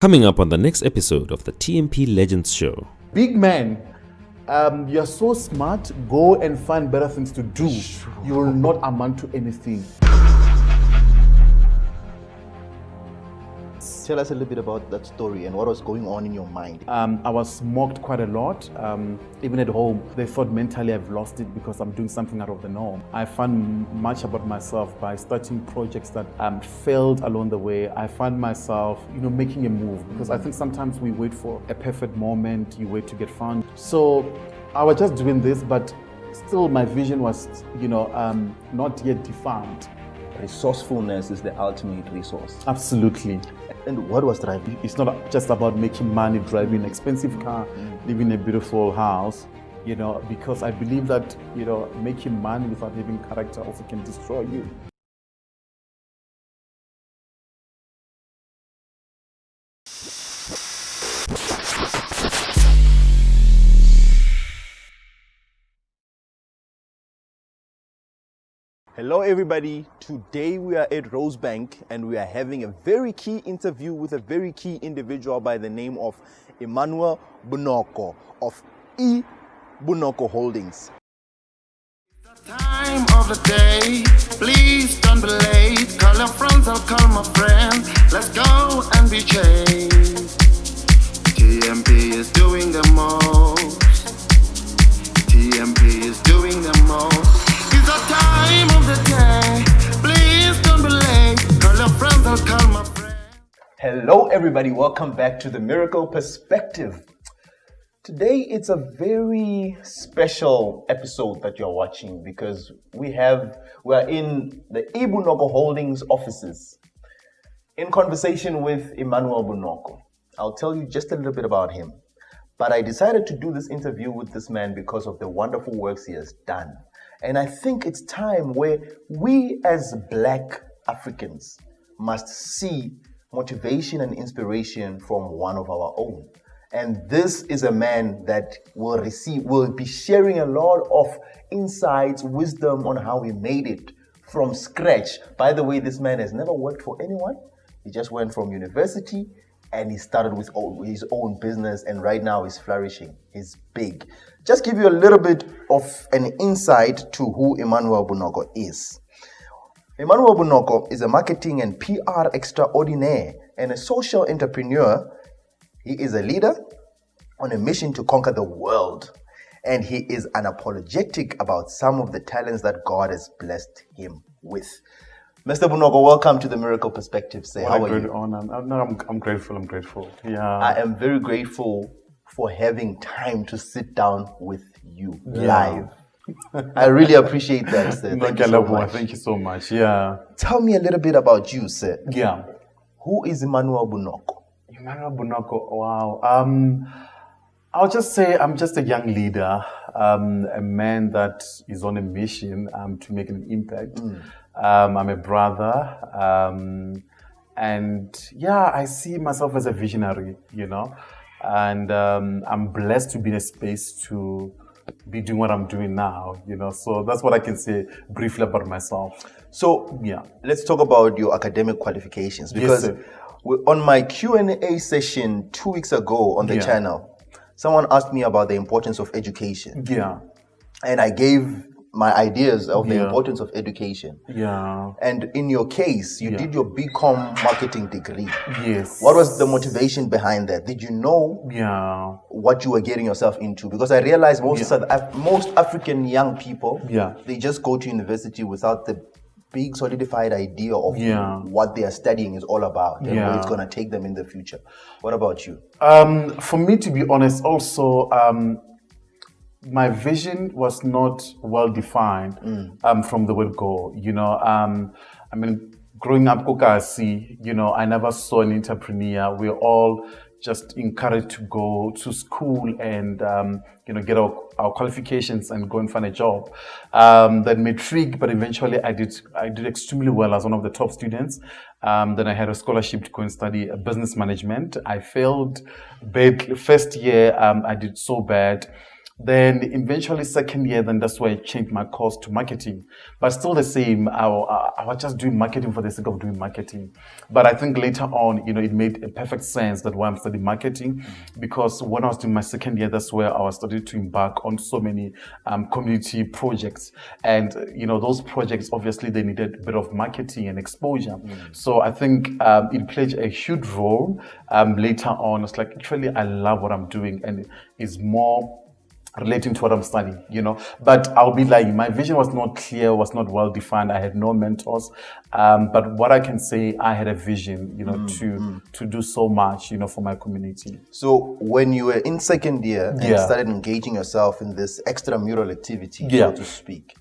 Coming up on the next episode of the TMP Legends Show. Big man, you're so smart, go and find better things to do. You will not amount to anything. Tell us a little bit about that story and what was going on in your mind. I was mocked quite a lot. Even at home, they thought mentally I've lost it because I'm doing something out of the norm. I found much about myself by starting projects that failed along the way. I found myself, making a move because I think sometimes we wait for a perfect moment, you wait to get found. So I was just doing this, but still my vision was, not yet defined. Resourcefulness is the ultimate resource. Absolutely. And what was driving? It's not just about making money, driving an expensive car, living in a beautiful house, because I believe that, making money without having character also can destroy you. Hello everybody, today we are at Rosebank and we are having a very key interview with a very key individual by the name of Emmanuel Bonoko of Bonoko Holdings. Time of the day, please don't be late. Call your friends, I'll call my friends. Let's go and be changed. TMP is doing the most. TMP is doing the most. It's the time of the day. Please don't be late. Call your friends, I'll call my friends. Hello everybody, welcome back to The Miracle Perspective. Today it's a very special episode that you're watching because we're in the Bonoko Holdings offices in conversation with Emmanuel Bonoko. I'll tell you just a little bit about him. But I decided to do this interview with this man because of the wonderful works he has done. And I think it's time where we as Black Africans must see motivation and inspiration from one of our own. And this is a man that will be sharing a lot of insights, wisdom on how he made it from scratch. By the way, this man has never worked for anyone. He just went from university and he started with his own business, and right now he's flourishing. He's big. Just give you a little bit of an insight to who Emmanuel Bonoko is. Emmanuel Bonoko is a marketing and PR extraordinaire and a social entrepreneur. He is a leader on a mission to conquer the world, and he is unapologetic about some of the talents that God has blessed him with. Mr. Bonoko, welcome to The Miracle Perspective. How are you? I'm grateful. Yeah. I am very grateful for having time to sit down with you live. I really appreciate that, sir. Thank you so much. Thank you so much. Yeah. Tell me a little bit about you, sir. Yeah. Who is Emmanuel Bonoko? Emmanuel Bonoko, wow. I'll just say I'm just a young leader, a man that is on a mission to make an impact. I'm a brother, and I see myself as a visionary, and I'm blessed to be in a space to be doing what I'm doing now, so that's what I can say briefly about myself. So, let's talk about your academic qualifications, because on my Q&A session 2 weeks ago on the channel, someone asked me about the importance of education. Yeah. And I gave my ideas of the importance of education. Yeah. And in your case, you did your BCom marketing degree. Yes. What was the motivation behind that? Did you know what you were getting yourself into? Because I realized most African young people, they just go to university without the big solidified idea of what they are studying is all about and where it's going to take them in the future. What about you? For me, to be honest, also, my vision was not well defined from the word go. Growing up, I never saw an entrepreneur. We're all just encouraged to go to school and get our qualifications and go and find a job. That matric, but eventually I did extremely well as one of the top students. Then I had a scholarship to go and study business management. I failed badly. First year, I did so bad. Then eventually second year, then that's where I changed my course to marketing. But still the same, I was just doing marketing for the sake of doing marketing. But I think later on, it made a perfect sense that why I'm studying marketing, because when I was doing my second year, that's where I was starting to embark on so many community projects. And, those projects, obviously, they needed a bit of marketing and exposure. So I think it played a huge role later on. It's like, actually, I love what I'm doing, and it's more relating to what I'm studying, But I'll be lying. My vision was not clear, was not well defined. I had no mentors. But what I can say, I had a vision, to do so much, for my community. So when you were in second year and started engaging yourself in this extramural activity, so to speak,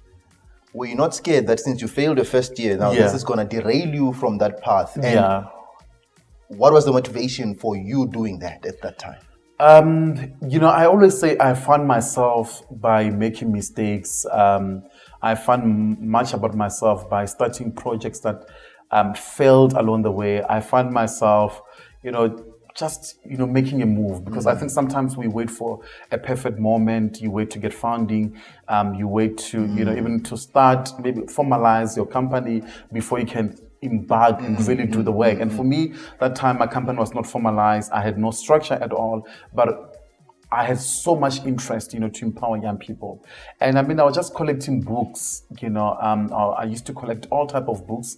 were you not scared that since you failed the first year, now this is going to derail you from that path? And what was the motivation for you doing that at that time? I always say I found myself by making mistakes. I found much about myself by starting projects that failed along the way. I found myself, just making a move, because I think sometimes we wait for a perfect moment. You wait to get funding. You wait to even to start, maybe formalize your company before you can embark and really do the work. And for me, that time my company was not formalized. I had no structure at all, but I had so much interest, to empower young people. And I was just collecting books, I used to collect all type of books.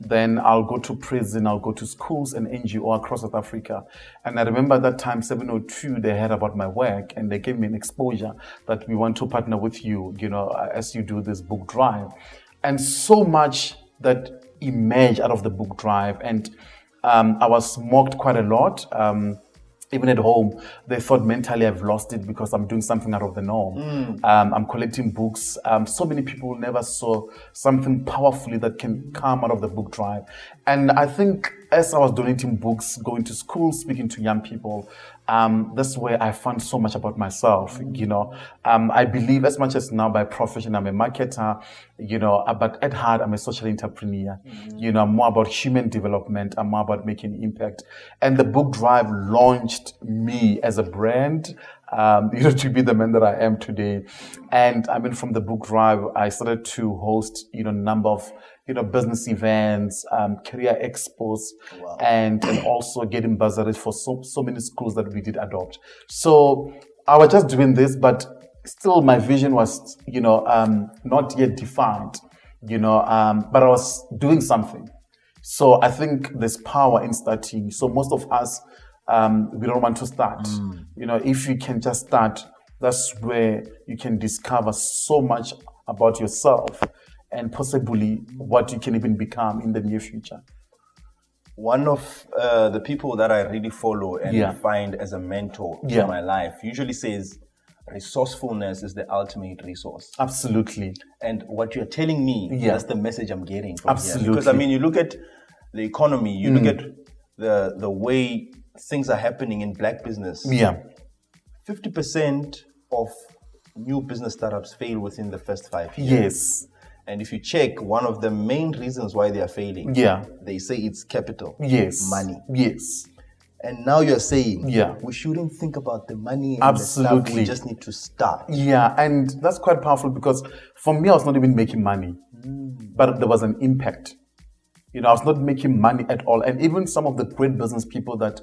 Then I'll go to prison, I'll go to schools and NGO across South Africa. And I remember that time, 702, they heard about my work and they gave me an exposure that we want to partner with you, as you do this book drive. And so much that emerged out of the book drive. And I was mocked quite a lot. Even at home, they thought mentally I've lost it because I'm doing something out of the norm. I'm collecting books. So many people never saw something powerfully that can come out of the book drive. And I think as I was donating books, going to schools, speaking to young people, that's where I found so much about myself. I believe as much as now by profession, I'm a marketer, but at heart, I'm a social entrepreneur. I'm more about human development. I'm more about making impact. And the book drive launched me as a brand, to be the man that I am today. And from the book drive, I started to host, a number of business events, career expos, and also getting bursaries for so many schools that we did adopt. So I was just doing this, but still my vision was, not yet defined, but I was doing something. So I think there's power in starting. So most of us, we don't want to start. If you can just start, that's where you can discover so much about yourself and possibly what you can even become in the near future. One of the people that I really follow and find as a mentor in my life usually says resourcefulness is the ultimate resource. Absolutely. And what you're telling me, that's the message I'm getting from Absolutely. here. Because you look at the economy, you look at the way things are happening in black business. 50% of new business startups fail within the first 5 years. Yes. And if you check, one of the main reasons why they are failing, they say it's capital, money. Yes. And now you're saying, we shouldn't think about the money and Absolutely. the stuff, we just need to start. Yeah, and that's quite powerful because for me, I was not even making money, but there was an impact. I was not making money at all. And even some of the great business people that,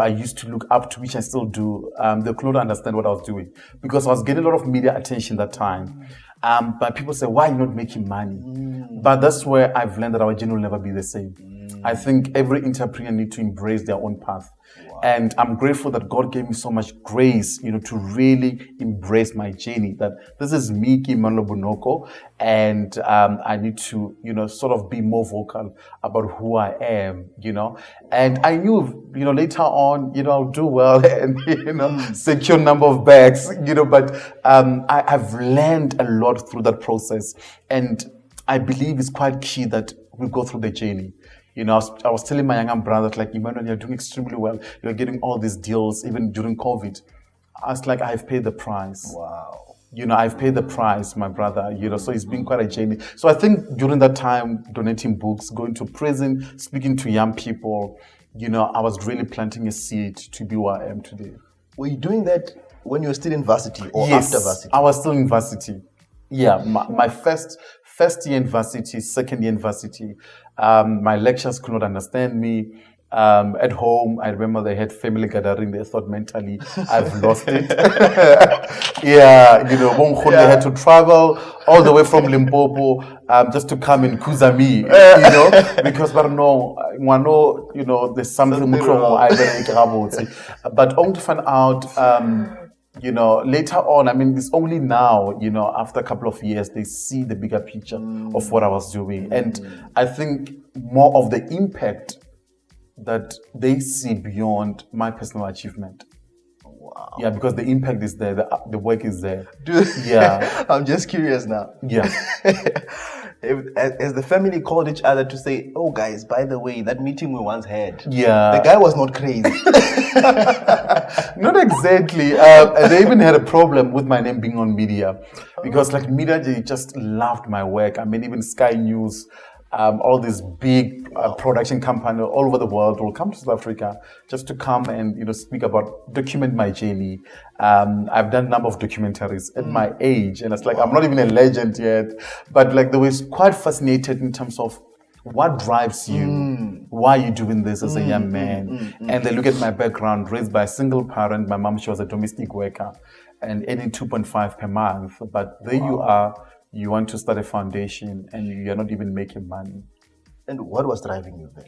I used to look up to, which I still do, they could not understand what I was doing because I was getting a lot of media attention that time. But people say, why are you not making money? But that's where I've learned that our journey will never be the same. I think every entrepreneur needs to embrace their own path. And I'm grateful that God gave me so much grace, to really embrace my journey. That this is me, Emmanuel Bonoko, and I need to, sort of be more vocal about who I am, And I knew, later on, I'll do well and, secure number of bags, But I've learned a lot through that process, and I believe it's quite key that we go through the journey. I was telling my younger brother, like, Emmanuel, you're doing extremely well. You're getting all these deals, even during COVID. I was like, I've paid the price. Wow. I've paid the price, my brother, so it's been quite a journey. So I think during that time, donating books, going to prison, speaking to young people, I was really planting a seed to be who I am today. Were you doing that when you were still in varsity or Yes, after varsity? I was still in varsity. Yeah, my first year in varsity, second year in varsity, my lecturers could not understand me. At home, I remember they had family gathering. They thought mentally, I've lost it. Yeah, Bongo, they had to travel all the way from Limpopo just to come and kuza me, because but no, there's something wrong. But only to find out. Later on, I mean, it's only now, after a couple of years, they see the bigger picture of what I was doing. And I think more of the impact that they see beyond my personal achievement. Wow. Yeah, because the impact is there, the work is there. Dude, yeah. I'm just curious now. Yeah. As the family called each other to say, oh guys, by the way, that meeting we once had, Yeah. the guy was not crazy. Not exactly. They even had a problem with my name being on media because like media, they just loved my work. I mean, even Sky News, all these big production companies all over the world will come to South Africa just to come and speak about, document my journey. I've done a number of documentaries at my age, and it's like I'm not even a legend yet, but like they were quite fascinated in terms of what drives you, why are you doing this as a young man, and they look at my background, raised by a single parent. My mom, she was a domestic worker and earning 2.5 per month, but there you are. You want to start a foundation and you're not even making money. And what was driving you there?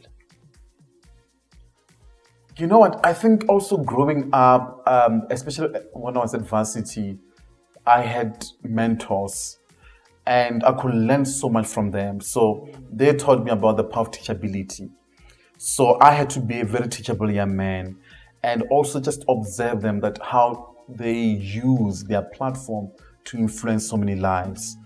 You know what? I think also growing up, especially when I was at varsity, I had mentors and I could learn so much from them. So they taught me about the power of teachability. So I had to be a very teachable young man and also just observe them, that how they use their platform to influence so many lives.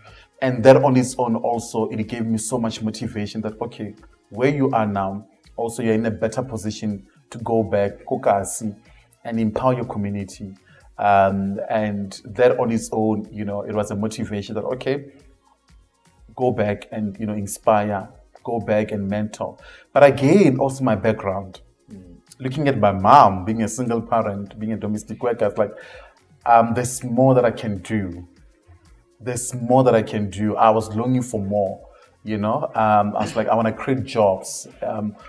And that on its own also, it gave me so much motivation that, okay, where you are now, also you're in a better position to go back, kokasi, and empower your community. And that on its own, it was a motivation that, okay, go back and, inspire, go back and mentor. But again, also my background, looking at my mom, being a single parent, being a domestic worker, it's like, there's more that I can do. There's more that I can do. I was longing for more, I was like, I want to create jobs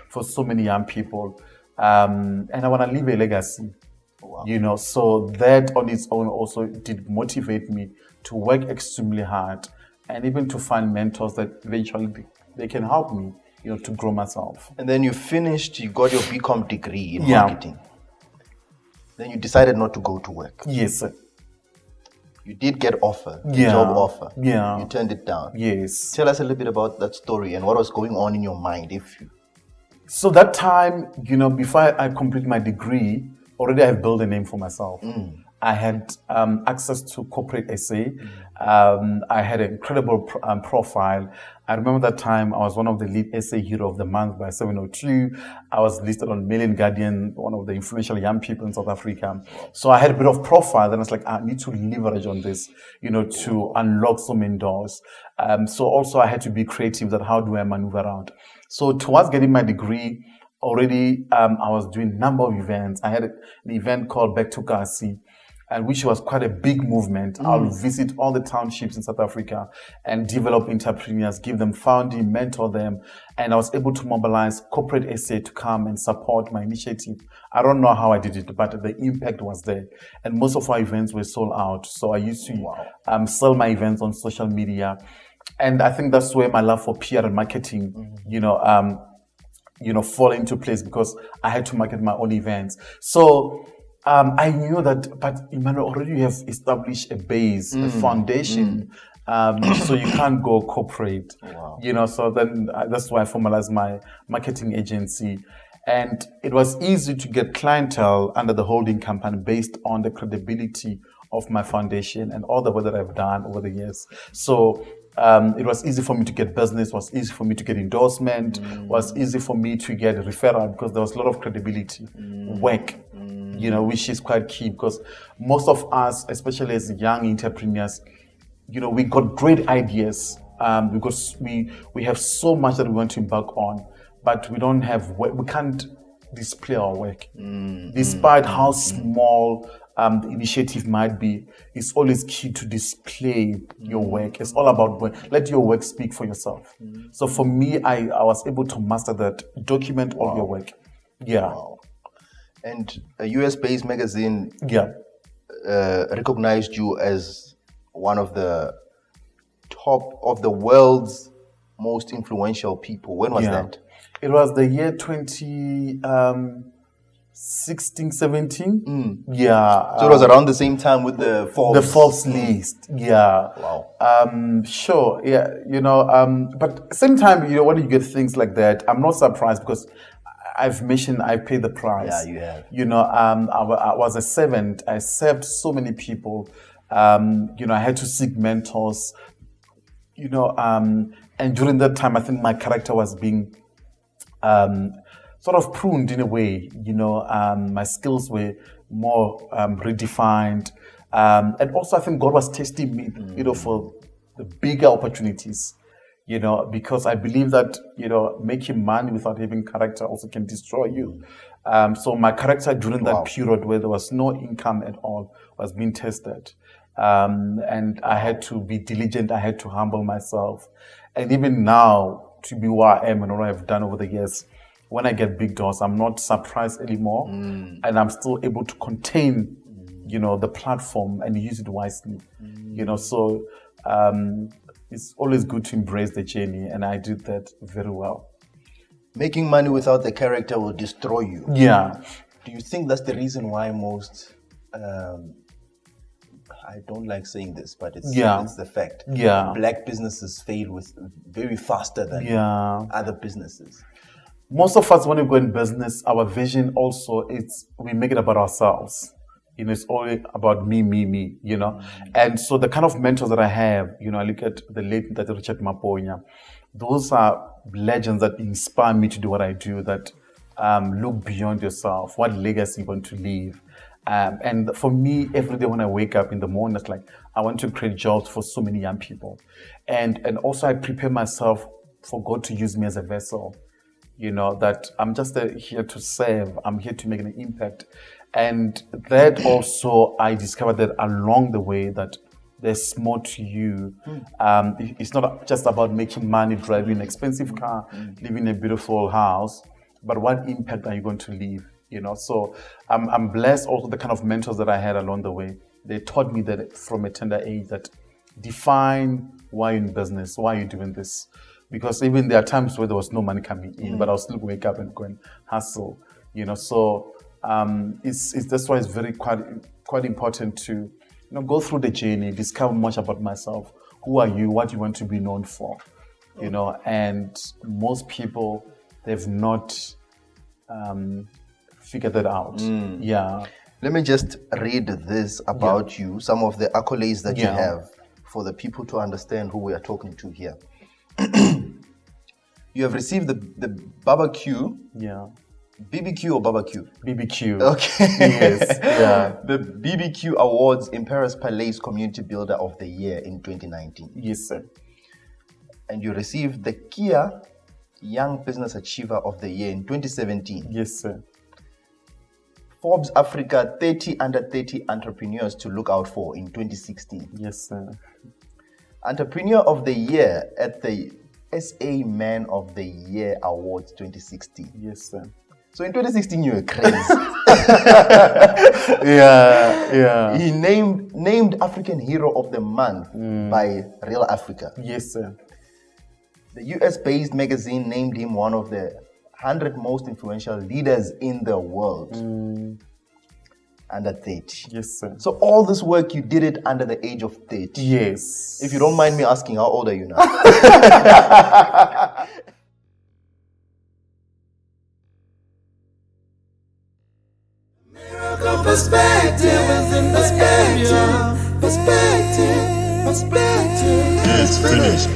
for so many young people. And I want to leave a legacy, so that on its own also did motivate me to work extremely hard and even to find mentors that eventually they can help me, to grow myself. And then you got your BCom degree in marketing. Then you decided not to go to work. Yes, sir. You did get job offer. Yeah. You turned it down. Yes. Tell us a little bit about that story and what was going on in your mind. So that time, before I complete my degree, already I have built a name for myself. I had access to corporate essay. I had an incredible profile. I remember that time I was one of the lead essay hero of the month by 702. I was listed on Mail and Guardian, one of the influential young people in South Africa. So I had a bit of profile. Then I was like, I need to leverage on this, to unlock so many doors. So also I had to be creative that how do I maneuver around. So towards getting my degree, already I was doing a number of events. I had an event called Back to Kasi, and which was quite a big movement. I'll visit all the townships in South Africa and develop entrepreneurs, give them funding, mentor them. And I was able to mobilize corporate SA to come and support my initiative. I don't know how I did it, but the impact was there. And most of our events were sold out. So I used to sell my events on social media. And I think that's where my love for PR and marketing, fall into place, because I had to market my own events. So I knew that, but Emmanuel, already you have established a base, a foundation, so you can't go corporate. So then that's why I formalized my marketing agency. And it was easy to get clientele under the holding company based on the credibility of my foundation and all the work that I've done over the years. So it was easy for me to get business, was easy for me to get endorsement, was easy for me to get referral, because there was a lot of credibility, work, which is quite key, because most of us, especially as young entrepreneurs, we got great ideas because we have so much that we want to embark on, but we don't have, we can't display our work. Despite how small the initiative might be, it's always key to display your work. It's all about let your work speak for yourself. So for me, I was able to master that. Document all your work. Yeah. Wow. And a US-based magazine Yeah. recognized you as one of the top of the world's most influential people. When was that? It was the year 2016, 17. Yeah. So it was around the same time with the Forbes. The Forbes list. Yeah. Wow. Sure. Yeah. But same time, when you get things like that, I'm not surprised because I've mentioned I paid the price. Yeah, you have. I was a servant. I served so many people. I had to seek mentors. And during that time, I think my character was being sort of pruned in a way. My skills were more redefined, and also I think God was testing me, for the bigger opportunities. Because I believe that making money without having character also can destroy you. So my character during that period where there was no income at all was being tested. And I had to be diligent. I had to humble myself. And even now, to be where I am and what I've done over the years, when I get big doors, I'm not surprised anymore. And I'm still able to contain, the platform and use it wisely. So it's always good to embrace the journey. And I did that very well. Making money without the character will destroy you. Yeah. Do you think that's the reason why most... I don't like saying this, but it's the fact. Yeah. Black businesses fail with very faster than other businesses. Most of us, when we go in business, our vision also is we make it about ourselves. It's all about me, And so the kind of mentors that I have, I look at the late Richard Maponya. Those are legends that inspire me to do what I do, that look beyond yourself, what legacy you want to leave. And for me, every day when I wake up in the morning, it's like I want to create jobs for so many young people. And also I prepare myself for God to use me as a vessel. That I'm just here to serve. I'm here to make an impact. And that also, I discovered that along the way that there's more to you. It's not just about making money, driving an expensive car, living in a beautiful house, but what impact are you going to leave? So I'm blessed also the kind of mentors that I had along the way. They taught me that from a tender age that define why you're in business, why you're doing this. Because even there are times where there was no money coming in, but I'll still wake up and go and hustle. So that's why it's very quite important to go through the journey, discover much about myself. Who are you? What you want to be known for? And most people, they've not figured that out. Yeah. Let me just read this about you, some of the accolades that you have for the people to understand who we are talking to here. You have received the barbecue. Yeah. BBQ or barbecue? BBQ. Okay. Yes. Yeah. The BBQ Awards in Paris Palais Community Builder of the Year in 2019. Yes, sir. And you received the Kia Young Business Achiever of the Year in 2017. Yes, sir. Forbes Africa 30 under 30 entrepreneurs to look out for in 2016. Yes, sir. Entrepreneur of the Year at the SA Man of the Year Awards 2016. Yes, sir. So in 2016 you were crazy. Yeah. He named African Hero of the Month by Real Africa. Yes, sir. The US-based magazine named him one of the 100 most influential leaders in the world. Under 30. Yes, sir. So all this work, you did it under the age of 30. Yes. If you don't mind me asking, how old are you now? Miracle perspective is in the area. Perspective. It's finished.